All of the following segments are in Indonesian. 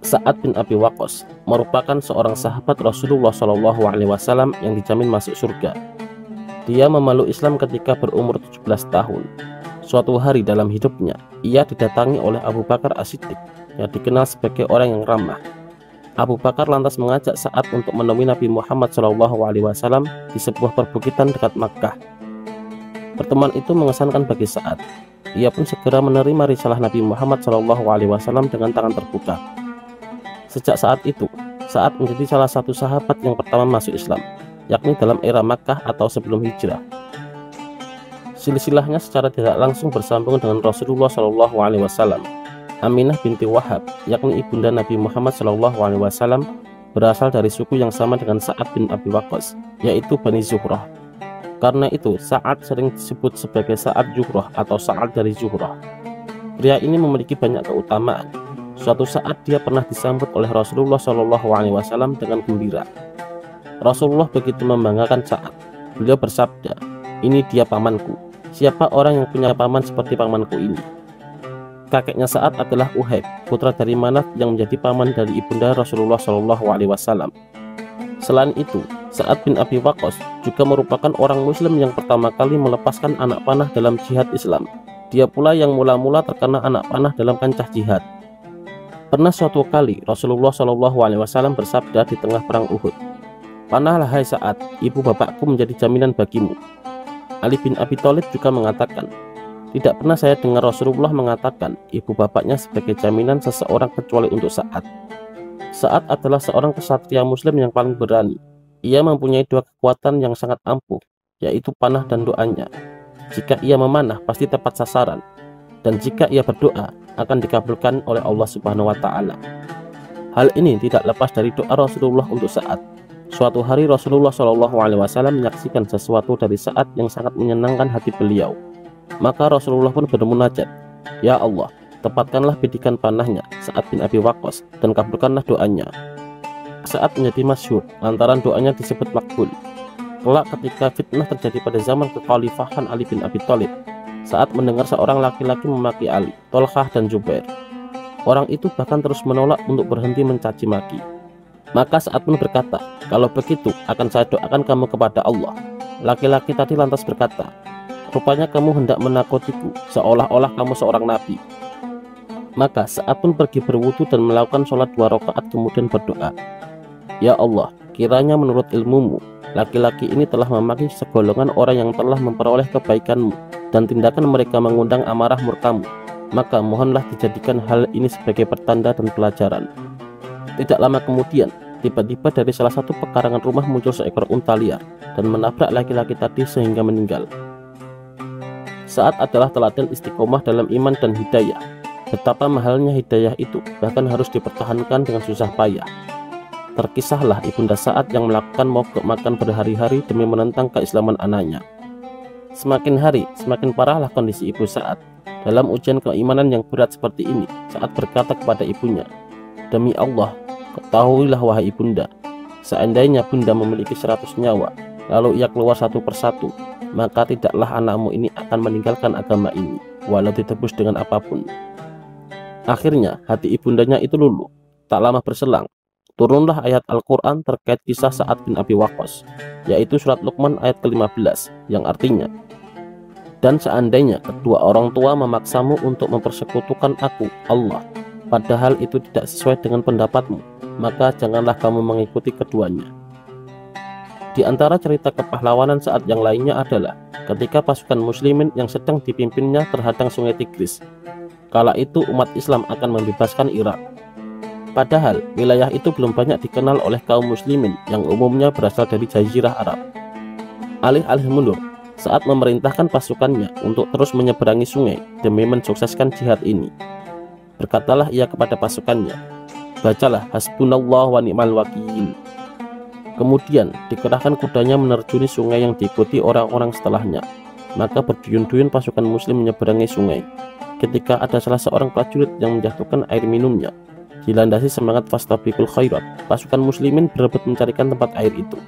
Sa'ad bin Abi Waqqas merupakan seorang sahabat Rasulullah SAW yang dijamin masuk surga. Dia memeluk Islam ketika berumur 17 tahun. Suatu hari dalam hidupnya, ia didatangi oleh Abu Bakar As-Siddiq yang dikenal sebagai orang yang ramah. Abu Bakar lantas mengajak Sa'ad untuk menemui Nabi Muhammad SAW di sebuah perbukitan dekat Makkah. Pertemuan itu mengesankan bagi Sa'ad. Ia pun segera menerima risalah Nabi Muhammad SAW dengan tangan terbuka. Sejak saat itu, Sa'ad menjadi salah satu sahabat yang pertama masuk Islam, yakni dalam era Makkah atau sebelum hijrah. Silsilahnya secara tidak langsung bersambung dengan Rasulullah SAW. Aminah binti Wahab, yakni ibunda Nabi Muhammad SAW, berasal dari suku yang sama dengan Sa'ad bin Abi Waqqas, yaitu Bani Zuhrah. Karena itu, Sa'ad sering disebut sebagai Sa'ad Zuhrah atau Sa'ad dari Zuhrah. Pria ini memiliki banyak keutamaan. Suatu saat dia pernah disambut oleh Rasulullah SAW dengan gembira. Rasulullah begitu membanggakan Sa'ad. Beliau bersabda, "Ini dia pamanku. Siapa orang yang punya paman seperti pamanku ini?" Kakeknya Sa'ad adalah Uhaib, putra dari Manaf yang menjadi paman dari ibunda Rasulullah SAW. Selain itu, Sa'ad bin Abi Waqqas juga merupakan orang Muslim yang pertama kali melepaskan anak panah dalam jihad Islam. Dia pula yang mula-mula terkena anak panah dalam kancah jihad. Pernah suatu kali Rasulullah SAW bersabda di tengah perang Uhud, "Panahlah hai Sa'ad, ibu bapakku menjadi jaminan bagimu." Ali bin Abi Thalib juga mengatakan, "Tidak pernah saya dengar Rasulullah mengatakan ibu bapaknya sebagai jaminan seseorang kecuali untuk Sa'ad." Sa'ad adalah seorang kesatria Muslim yang paling berani. Ia mempunyai dua kekuatan yang sangat ampuh, yaitu panah dan doanya. Jika ia memanah pasti tepat sasaran, dan jika ia berdoa akan dikabulkan oleh Allah Subhanahu wa Ta'ala. Hal ini tidak lepas dari doa Rasulullah untuk Sa'ad. Suatu hari Rasulullah SAW menyaksikan sesuatu dari Sa'ad yang sangat menyenangkan hati beliau. Maka Rasulullah pun bermunajat, "Ya Allah, tepatkanlah bidikan panahnya Sa'ad bin Abi Waqqas dan kabulkanlah doanya." Sa'ad menjadi masyhur lantaran doanya disebut makbul. Kelak ketika fitnah terjadi pada zaman kekhalifahan Ali bin Abi Thalib, Sa'ad mendengar seorang laki-laki memaki Ali, Tolhah dan Zubair. Orang itu bahkan terus menolak untuk berhenti mencaci maki. Maka Sa'ad pun berkata, "Kalau begitu akan saya doakan kamu kepada Allah." Laki-laki tadi lantas berkata, "Rupanya kamu hendak menakutiku seolah-olah kamu seorang nabi." Maka Sa'ad pun pergi berwudu dan melakukan sholat 2 rakaat kemudian berdoa, "Ya Allah, kiranya menurut ilmumu, laki-laki ini telah memaki segolongan orang yang telah memperoleh kebaikanmu dan tindakan mereka mengundang amarah murkamu. Maka mohonlah dijadikan hal ini sebagai pertanda dan pelajaran." Tidak lama kemudian, tiba-tiba dari salah satu pekarangan rumah muncul seekor unta liar dan menabrak laki-laki tadi sehingga meninggal. Sa'ad adalah teladan istiqomah dalam iman dan hidayah. Betapa mahalnya hidayah itu bahkan harus dipertahankan dengan susah payah. Terkisahlah ibunda Sa'ad yang melakukan mogok makan berhari-hari demi menentang keislaman anaknya. Semakin hari, semakin parahlah kondisi ibu Sa'ad. Dalam ujian keimanan yang berat seperti ini, Sa'ad berkata kepada ibunya, "Demi Allah, ketahuilah wahai ibunda, seandainya bunda memiliki 100 nyawa, lalu ia keluar satu persatu, maka tidaklah anakmu ini akan meninggalkan agama ini, walau ditebus dengan apapun." Akhirnya, hati ibundanya itu luluh. Tak lama berselang, turunlah ayat Al-Quran terkait kisah Sa'ad bin Abi Waqqas, yaitu surat Luqman ayat ke-15, yang artinya, "Dan seandainya kedua orang tua memaksamu untuk mempersekutukan aku, Allah, padahal itu tidak sesuai dengan pendapatmu, maka janganlah kamu mengikuti keduanya." Di antara cerita kepahlawanan Sa'ad yang lainnya adalah ketika pasukan muslimin yang sedang dipimpinnya terhadang sungai Tigris. Kala itu umat Islam akan membebaskan Irak. Padahal wilayah itu belum banyak dikenal oleh kaum muslimin yang umumnya berasal dari Jazirah Arab. Alih-alih mundur, Sa'ad memerintahkan pasukannya untuk terus menyeberangi sungai demi mensukseskan jihad ini. Berkatalah ia kepada pasukannya, "Bacalah hasbunallah wa ni'mal wakil." Kemudian dikerahkan kudanya menerjuni sungai yang diikuti orang-orang setelahnya. Maka berduyun-duyun pasukan muslim menyeberangi sungai. Ketika ada salah seorang prajurit yang menjatuhkan air minumnya, dilandasi semangat fastabiqul khairat, pasukan muslimin berebut mencarikan tempat air itu.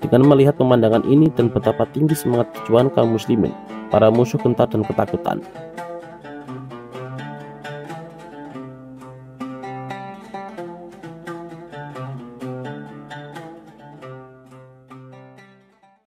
Dengan melihat pemandangan ini dan betapa tinggi semangat perjuangan kaum muslimin, para musuh gentar dan ketakutan.